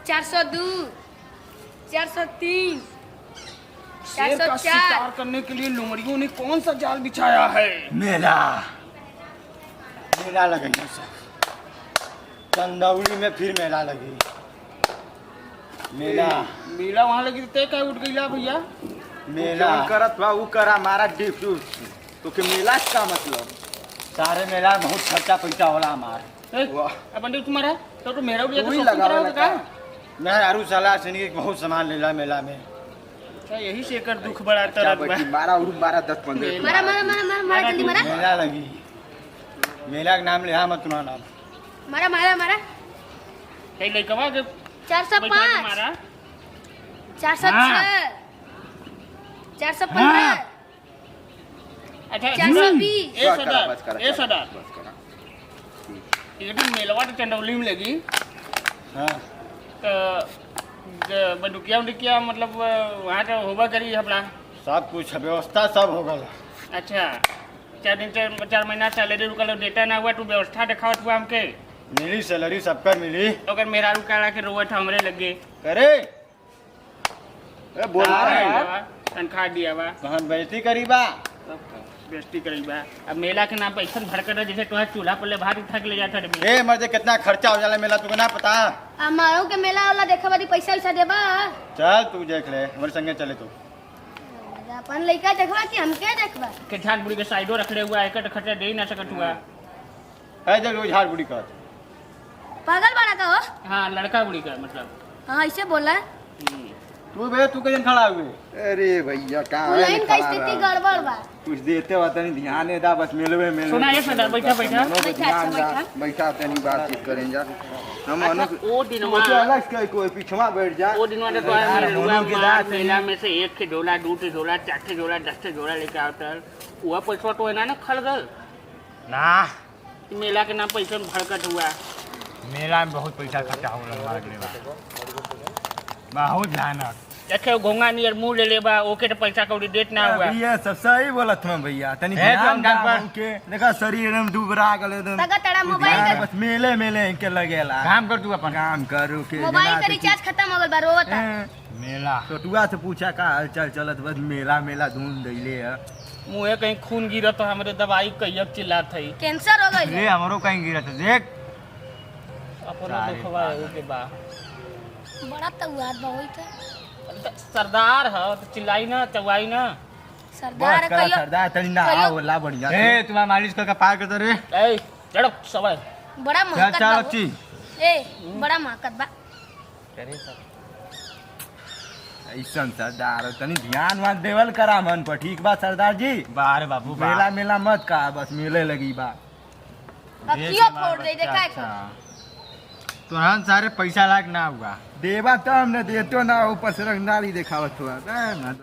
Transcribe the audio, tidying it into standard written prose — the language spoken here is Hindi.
402, 403, शेर का 404। शिकार करने के लिए लोमड़ियों ने कौन सा जाल बिछाया है? मेला मेला लगेगा सब। चंदौली में फिर मेला लगी। मेला मेला वहाँ लगी तो क्या उठ गई भैया? मेला करत बा ऊ करा मारा ड्यूटी तो के मेला का मतलब सारे मेला में बहुत खर्चा पैसा होला हमार। अपन तुम्हारा तो मेरा उड़ वही लगावे लगा। मैं आरू सलाह से नहीं बहुत सामान लेला मेला में। यही से कर दुख बड़ा क्या तरह बची 12 उड़ 12 10 15 मारा मारा मारा मारा मारा जल्दी मारा मेला लगी। मेला के नाम ले हाँ मत तुम्हारा नाम। मारा मारा मारा कहीं लड़कवा के 405, मारा 406, 415, अच्छा 420। ए सदा बस करा ए सदा बस करा ये भी मेलवा तो चंदौली में लगी हाँ तो बंदूकिया उंदुकिया मतलब वहाँ तो होबा करी अपना सब कुछ व्यवस्था सब हो गया। अच्छा 4 महीना सैलरी रुकल डेटा ना हुआ तू व्यवस्था दिखावत हुआ हमके मिली सैलरी सबका मिली। अगर मेरा रुका के रोवत हमरे लगे करे ए बोल तनख्वाह दिया बा कहन बेइज्जती करीबा। बेइज्जती करी बा। अब मेला के नाम पे ऐसा भड़कत है जैसे तुम्हारे चूल्हा पर ले भात उठा के ले जाता है। ए मर्दे कितना खर्चा हो जाला मेला तुमको ना पता? हमारो के मेला वाला देखा बारी पैसा वैसा देबा चल तू देख ले हमारे संगे चले तू। अपन लड़का देखबा कि हमके देखबा? के झाड़ बुड़ी के साइडो रखले हुआ है एक खर्चा दे ही ना सकत हुआ। है जब वो झाड़ बुड़ी कर पागल बड़ा का हो? हाँ लड़का बुड़ी का मतलब हाँ ऐसे बोला तू बे तू कहीं खड़ा हुए। अरे भैया कहां है लाइन का स्थिति गड़बड़ बा। कुछ देते हो तनी ध्यान दे दा बस मेलवे में सुना ये सदा बैठा बैठा बैठा तनी बातचीत करें जा हम अनु ओ दिनवा वो अलग कोई पीछवा बैठ जा वो दिनवा तो मेला में से एक के झोला दो के झोला 4 के झोला 10 के झोला लेके आता हुआ पैसा तो है ना खल गल ना मेला के नाम पैसा भड़कत हुआ। मेला में बहुत पैसा खर्चा हो रहा बहुत भयानक। देखे घोंगा नियर मुंह ले लेबा ओके तो पैसा कौड़ी देत ना हुआ। भैया सब सही बोलत हम भैया तनी ध्यान पर के देखा शरीर एकदम दुबरा गल एकदम तगा तड़ा मोबाइल बस मेले मेले इनके लगेला। काम कर तू अपन काम करू के मोबाइल का रिचार्ज खत्म हो गल बा रोता। मेला छोटुआ से पूछा का हाल चाल चलत बस मेला मेला धूम दैले है। मुँहे कहीं खून गिरा तो हमारे दवाई कहियक चिल्लात है कैंसर हो गई रे हमरो कहीं गिरत देख अपना दुखवा के बा बड़ा तउआद बा होई त सरदार है तो चिल्लाई ना चवाई ना सरदार बस करा सरदार तनी ना आओ ला बढ़िया ए तुम्हारा मालिश करके पार करते रे। ए चढ़ो सवाई बड़ा महकत चल बा अच्छी हो। ए बड़ा महकत बा। ऐसा सरदार तनी ध्यान मत देवल करा मन पर ठीक बा सरदार जी। बाहर बाबू मेला मेला मत का बस मेले लगी बा अखियों फोड़ दे देखा तुरंत सारे पैसा लाग ना हुआ देवा तब न देतो ना ऊपर से रंगदारी दिखावत हुआ।